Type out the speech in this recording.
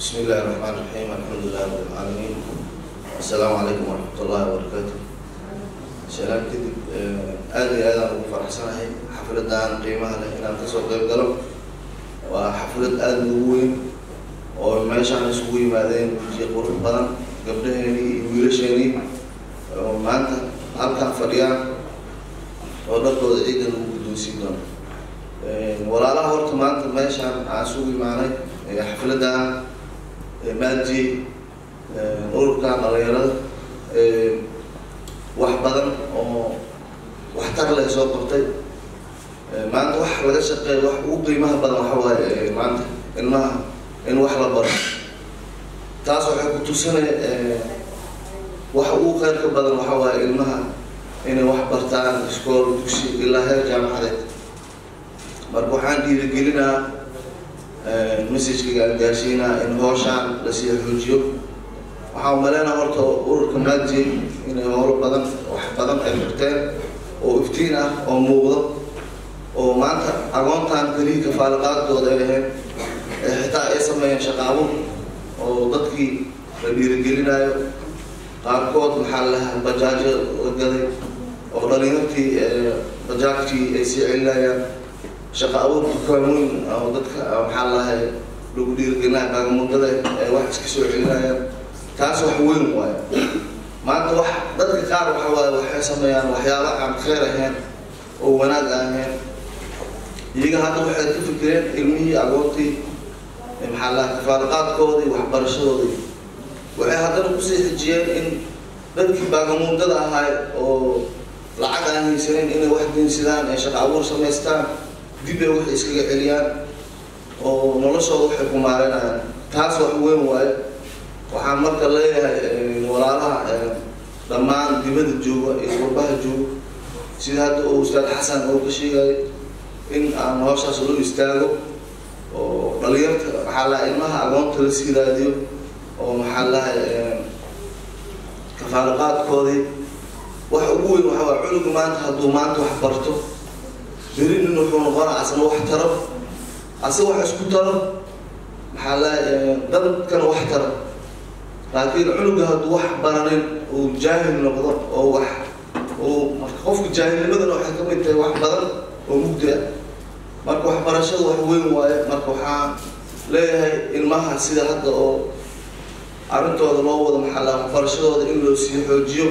بسم الله الرحمن الرحيم. الحمد لله رب العالمين. السلام عليكم ورحمة الله وبركاته. سلام كدب آدي فرح سنة حفلة دان قيمة لكن تسوق غير قلب وحفلة آدي وين وماشي عن سوي بعدين في قرب بدن قبله يعني ويلشيني وما أنت أركان فريان ودرتو عيد القدوسي دون ولا لا هرت ما أنت ماشي عن سوي معنا حفلة دان ماجي أوركان غيره wax badan oo waxtar leh soo qabtay maanta wax laga shaqeeyo wax ugu qiimaha badan waxa waaye maanta ilmaha in wax la baro taas waxay ku tusinaysaa wax ugu qeyrka badan waxa waaye ilmaha inay wax bartaan iskool dugsi ilaa heer jaamacadeed marka waxaan dhiirigelinaa message-ka gaarsiinaa in hawshaan la sii xoojiyo waxaan maleynaa horta ururka maadi inay howlo badan wax badan ay barteen oo iftiin ah oo muuqdo oo maanta aqoontaan kaliya kafaalaqaadkooda ay ahayd xitaa ay sameeyeen shaqaabo oo dadkii la dhiirigelinayo qaarkood maxaa lahaa bajaajo la gaday oo dhalinyartii bajaajkii ay sii celinayaan shaqaabo dukaamooyin oo dadka maxaa lahaa lagu dhiirigelinayo baagamuudada ay wax iska soo celinayaan taas wax weyn waaye maanta wax dadka qaar waxa waaye waxay sameeyaan waxyaabo aan khayr ahayn oo wanaag ahayn iyaga hadda waxay ka fikireen ilmihii aqoontii maxaa la kafaalaqaadkoodii waxbarashadoodii waxay haddana kusii xijiyeen in dadkii baagamuudada ahaay oo lacag aan haysanin inay wax dinsidaan ay shaqo abuur samaystaan dib ay wax iskaga celiyaan oo noloshooda waxay ku maareynayaan taas wax weyn waaye waxaan marka leeyahay walaalaha dhammaan dibadda jooga iyo qurbaha jooga sida hadda uu ustaad xasan oo ka sheegay in aan hawshaas loo istaago oo dhalinyarta maxaa la ilmaha aqoonta la sii raadiyo oo maxaa la kafaalaqaadkoodii wax ugu weyn waxa waa cunuga maanta hadduu maanta wax barto berinin wuxuu noqonaa asna wax taro ase wax isku taro maxaa la dadkan wax taro laakiin cunuga hadduu wax baranin uu jaahil noqdo oo wax uu qofka jaahilnimadana waxay ka mid tahay wax badan oo mugdi ah marka waxbarashada wax weyn waaye marka waxaan leeyahay ilmaha sida hadda oo arrintooda loo wado maxaa la waxbarashadooda in loo sii xoojiyo